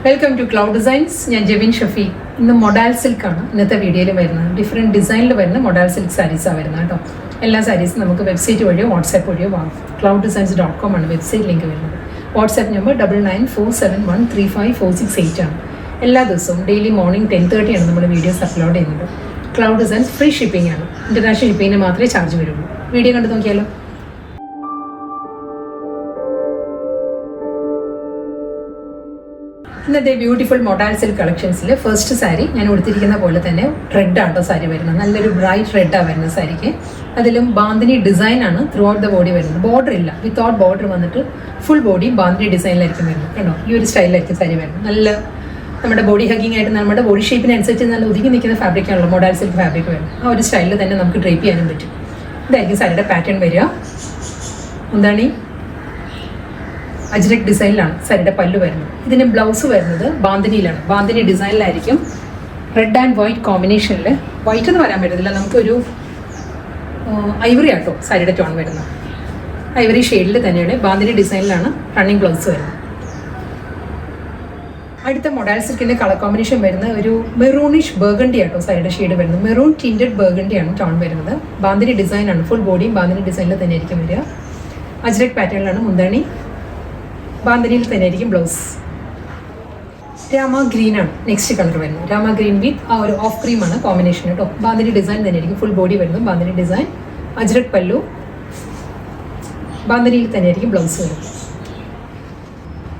Welcome to cloud designs. ഞാൻ ജെവിൻ ഷഫി. ഇന്ന് modal സിൽക്കാണ് ഇന്നത്തെ വീഡിയോയിൽ വരുന്നത്. ഡിഫറെൻറ്റ് ഡിസൈനിൽ വരുന്ന മൊഡാൽ സിൽക്ക് സാരീസാണ് വരുന്നത് കേട്ടോ. എല്ലാ സാരീസും നമുക്ക് വെബ്സൈറ്റ് വഴിയോ വാട്സാപ്പ് വഴിയോ വാങ്ങാം. clouddesigns.com ആണ് വെബ്സൈറ്റ് ലിങ്ക് വരുന്നത്. വാട്സാപ്പ് നമ്പർ 9947135468 ആണ്. എല്ലാ ദിവസവും ഡെയിലി മോർണിംഗ് 10:30 ആണ് നമ്മൾ വീഡിയോസ് അപ്ലോഡ് ചെയ്യുന്നത്. ക്ലൗഡ് ഡിസൈൻസ് ഫ്രീ ഷിപ്പിംഗ് ആണ്. ഇൻ്റർനാഷണൽ ഷിപ്പിങ്ങിന് മാത്രമേ ചാർജ് വരുള്ളൂ. വീഡിയോ കണ്ടു നോക്കിയാലോ. ഇന്നത്തെ ബ്യൂട്ടിഫുൾ മൊഡാൽ സിൽക്ക് കളക്ഷൻസിൽ ഫസ്റ്റ് സാരി ഞാൻ കൊടുത്തിരിക്കുന്ന പോലെ തന്നെ റെഡ് ആട്ടോ സാരി വരുന്നത്. നല്ലൊരു ബ്രൈറ്റ് റെഡാണ് വരുന്നത് സാരിക്ക്. അതിലും ബാന്തിനി ഡിസൈൻ ആണ് ത്രൂ ഔട്ട് ദ ബോഡി വരുന്നത്. ബോർഡർ ഇല്ല, വിത്തൗട്ട് ബോർഡർ വന്നിട്ട് ഫുൾ ബോഡി ബാന്തിനി ഡിസൈനിലായിരിക്കും വരുന്നത്. കണ്ടോ, ഈ ഒരു സ്റ്റൈലിലായിരിക്കും സാരി വരുന്നത്. നല്ല നമ്മുടെ ബോഡി ഹഗിങ് ആയിട്ട് നമ്മുടെ ബോഡി ഷേപ്പിനനുസരിച്ച് നല്ല ഒതുങ്ങി നിൽക്കുന്ന ഫാബ്രിക്കാണല്ലോ മൊഡാൽ സിൽക്ക് ഫാബ്രിക് വരുന്നത്. ആ ഒരു സ്റ്റൈലിൽ തന്നെ നമുക്ക് ഡ്രേപ്പ് ചെയ്യാനും പറ്റും. ഇതായിരിക്കും സാരിയുടെ പാറ്റേൺ വരിക. എന്താണ് അജ്രക് ഡിസൈനിലാണ് സാരിയുടെ പല്ലു വരുന്നത്. ഇതിന് ബ്ലൗസ് വരുന്നത് ബാന്തിനിയിലാണ്. ബാന്തിനി ഡിസൈനിലായിരിക്കും. റെഡ് ആൻഡ് വൈറ്റ് കോമ്പിനേഷനിൽ. വൈറ്റ് എന്ന് പറയാൻ പറ്റത്തില്ല, നമുക്കൊരു ഐവറി ആട്ടോ സാരിയുടെ ടോൺ വരുന്നത്. ഐവറി ഷെയ്ഡിൽ തന്നെയാണ് ബാന്തിനി ഡിസൈനിലാണ് റണ്ണിങ് ബ്ലൗസ് വരുന്നത്. അടുത്ത മൊഡാൽ സിൽക്കിൻ്റെ കളർ കോമ്പിനേഷൻ വരുന്നത് ഒരു മെറൂണിഷ് ബർഗണ്ടി ആട്ടോ സാരിയുടെ ഷെയ്ഡ് വരുന്നത്. മെറൂൺ ടിൻറ്റഡ് ബർഗണ്ടിയാണ് ടോൺ വരുന്നത്. ബാന്തിനി ഡിസൈനാണ്. ഫുൾ ബോഡിയും ബാന്തിനി ഡിസൈനിൽ തന്നെ ആയിരിക്കും വരിക. അജ്രക് പാറ്റേണിലാണ് മുന്താണി. ബാന്തിനിയിൽ തന്നെ ആയിരിക്കും ബ്ലൗസ്. രാമ ഗ്രീൻ ആണ് നെക്സ്റ്റ് കളർ വരുന്നത്. രാമ ഗ്രീൻ വിത്ത് ആ ഒരു ഓഫ് ക്രീം ആണ് കോമ്പിനേഷൻ കേട്ടോ. ബാന്തിനി ഡിസൈൻ തന്നെ ആയിരിക്കും ഫുൾ ബോഡി വരുന്നത്. ബാന്തിനി ഡിസൈൻ, അജ്രക് പല്ലു, ബാന്തിനിയിൽ തന്നെ ആയിരിക്കും ബ്ലൗസ് വരുന്നത്.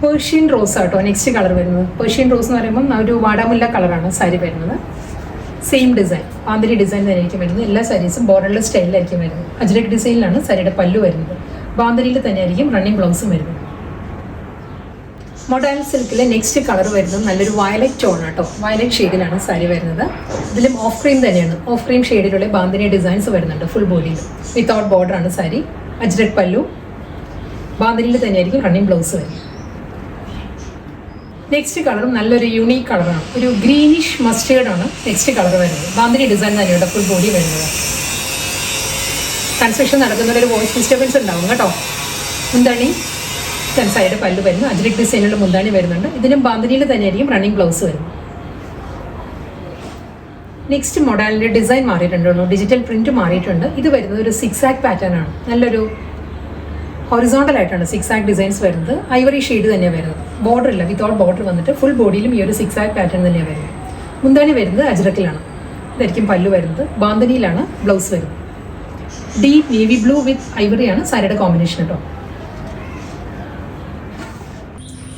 പേർഷ്യൻ റോസ് ആട്ടോ നെക്സ്റ്റ് കളർ വരുന്നത്. പേർഷ്യൻ റോസ് എന്ന് പറയുമ്പോൾ ഒരു വാടാമുല്ല കളറാണ് സാരി വരുന്നത്. സെയിം ഡിസൈൻ, ബാന്തിനി ഡിസൈൻ തന്നെ ആയിരിക്കും വരുന്നത്. എല്ലാ സാരീസും ബോർഡർലെസ് സ്റ്റൈലിലായിരിക്കും വരുന്നത്. അജ്രക് ഡിസൈനിലാണ് സാരിയുടെ പല്ലു വരുന്നത്. ബാന്തിനിയിൽ തന്നെ ആയിരിക്കും റണ്ണിങ് ബ്ലൗസും വരുന്നത്. മൊഡാൽ സിൽക്കിലെ നെക്സ്റ്റ് കളർ വരുന്നത് നല്ലൊരു വയലറ്റ് ടോൺ ആട്ടോ. വയലറ്റ് ഷെയ്ഡിലാണ് സാരി വരുന്നത്. ഇതിലും ഓഫ് ക്രീം തന്നെയാണ്. ഓഫ് ക്രീം ഷെയ്ഡിലുള്ള ബാന്തിനി ഡിസൈൻസ് വരുന്നുണ്ട് ഫുൾ ബോഡിയിൽ. വിത്തൗട്ട് ബോർഡർ ആണ് സാരി. അജ്രക് പല്ലു, ബാന്തിനിയിൽ തന്നെയായിരിക്കും റണ്ണിങ് ബ്ലൗസ് വരുന്നത്. നെക്സ്റ്റ് കളറും നല്ലൊരു യൂണീക്ക് കളറാണ്. ഒരു ഗ്രീനിഷ് മസ്റ്റേർഡ് ആണ് നെക്സ്റ്റ് കളർ വരുന്നത്. ബാന്തിനി ഡിസൈൻ തന്നെയാണ് ഫുൾ ബോഡി വരുന്നത്. കൺസ്ട്രക്ഷൻ നടക്കുന്നൊരു വോയിസ് ഡിസ്റ്റർബൻസ് ഉണ്ടാവും കേട്ടോ. മുന്താണി സൈഡ് പല്ലു വരുന്നു. അജ്രക് ഡിസൈനുള്ള മുന്താണി വരുന്നുണ്ട്. ഇതിനും ബാന്തിനിയിൽ തന്നെയായിരിക്കും റണ്ണിങ് ബ്ലൗസ് വരുന്നത്. നെക്സ്റ്റ് മൊഡാലിൻ്റെ ഡിസൈൻ മാറിയിട്ടുണ്ടോ, ഡിജിറ്റൽ പ്രിന്റ് മാറിയിട്ടുണ്ട്. ഇത് വരുന്നത് ഒരു സിക്സ് ആക്ക് പാറ്റേൺ ആണ്. നല്ലൊരു ഹൊറിസോണ്ടൽ ആയിട്ടാണ് സിക്സ് ആക്ക് ഡിസൈൻസ് വരുന്നത്. ഐവറി ഷെയ്ഡ് തന്നെയാണ് വരുന്നത്. ബോർഡർ ഇല്ല, വിത്തൗട്ട് ബോർഡർ വന്നിട്ട് ഫുൾ ബോഡിയിലും ഈ ഒരു സിക്സ് ആക്ക് പാറ്റേൺ തന്നെയാണ് വരുന്നത്. മുന്താണി വരുന്നത് അജ്രക്കിലാണ്. ഇതായിരിക്കും പല്ലു വരുന്നത്. ബാന്തിനിയിലാണ് ബ്ലൗസ് വരുന്നത്. ഡീപ് നേവി ബ്ലൂ വിത്ത് ഐവറിയാണ് സാരിയുടെ കോമ്പിനേഷൻ കേട്ടോ.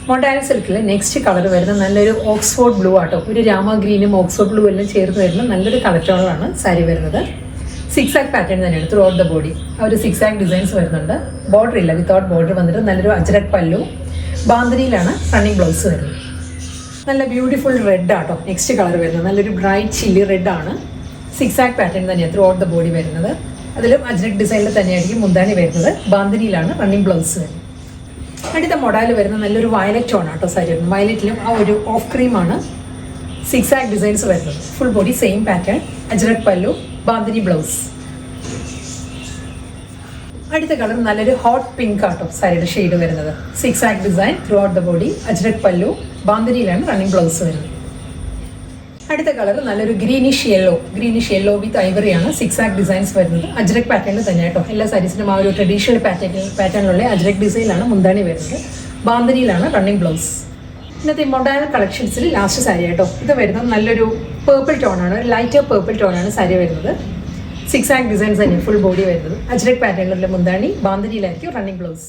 മൊഡാൽ സിൽക്കിൽ നെക്സ്റ്റ് കളർ വരുന്നത് നല്ലൊരു ഓക്സ്ഫോർഡ് ബ്ലൂ ആട്ടോ. ഒരു രാമ ഗ്രീനും ഓക്സ്ഫോർഡ് ബ്ലൂ എല്ലാം ചേർന്ന് വരുന്ന നല്ലൊരു കളർ ടോണാണ് സാരി വരുന്നത്. സിക്സ് ആക്ക് പാറ്റേൺ തന്നെയാണ് ത്രൂ ഔട്ട് ദ ബോഡി. ആ ഒരു സിക്സ് ആക്ക് ഡിസൈൻസ് വരുന്നുണ്ട്. ബോർഡർ ഇല്ല, വിത്തൗട്ട് ബോർഡർ വന്നിട്ട് നല്ലൊരു അജ്രക് പല്ലു, ബാന്തിനിയിലാണ് റണ്ണിങ് ബ്ലൗസ് വരുന്നത്. നല്ല ബ്യൂട്ടിഫുൾ റെഡ് ആട്ടോ നെക്സ്റ്റ് കളർ വരുന്നത്. നല്ലൊരു ബ്രൈറ്റ് ചില്ലി റെഡ് ആണ്. സിക്സ് ആക്ക് പാറ്റേൺ തന്നെയാണ് ത്രൂ ഔട്ട് ദ ബോഡി വരുന്നത്. അതിലും അജ്രക് ഡിസൈനിൽ തന്നെയായിരിക്കും മുന്താണി വരുന്നത്. ബാന്തിനിയിലാണ് റണ്ണിങ് ബ്ലൗസ് വരുന്നത്. അടുത്ത മൊഡാൽ വരുന്ന നല്ലൊരു വയലറ്റ് ടോൺ ആട്ടോ സാരി വരുന്നത്. വയലറ്റിലും ആ ഒരു ഓഫ് ക്രീമാണ് സിക്സ് ആക്ക് ഡിസൈൻസ് വരുന്നത്. Full body same pattern, ajrak പല്ലു, ബാന്തിനി ബ്ലൗസ്. അടുത്ത കളർ നല്ലൊരു ഹോട്ട് പിങ്ക് ആട്ടോ സാരിയുടെ ഷെയ്ഡ് വരുന്നത്. സിക്സ് ആക്ക് design through out the body, ajrak പല്ലു, ബാന്തിനിയിലാണ് റണ്ണിങ് ബ്ലൗസ് വരുന്നത്. അടുത്ത കളർ നല്ലൊരു ഗ്രീനിഷ് യെല്ലോ വിത്ത് ഐവറിയാണ് സിക്സ് ആക്ക് ഡിസൈൻസ് വരുന്നത്. അജ്രക് പാറ്റേണിൽ തന്നെ കേട്ടോ. എല്ലാ സാരീസിനും ആ ഒരു ട്രഡീഷണൽ പാറ്റേണിലുള്ള അജ്രക് ഡിസൈനിലാണ് മുന്താണി വരുന്നത്. ബാന്തിനിയിലാണ് റണ്ണിങ് ബ്ലൗസ്. ഇന്നത്തെ മൊഡാൽ കളക്ഷൻസിൽ ലാസ്റ്റ് സാരി കേട്ടോ. ഇത് വരുന്നത് നല്ലൊരു പേർപ്പിൾ ടോണാണ്. ലൈറ്റർ പേർപ്പിൾ ടോണാണ് സാരി വരുന്നത്. സിക്സ് ആക്ക് ഡിസൈൻസ് തന്നെ ഫുൾ ബോഡി വരുന്നത്. അജ്രക് പാറ്റേണിലുള്ള മുന്താണി, ബാന്തിനിയിലായിരിക്കും റണ്ണിങ് ബ്ലൗസ്.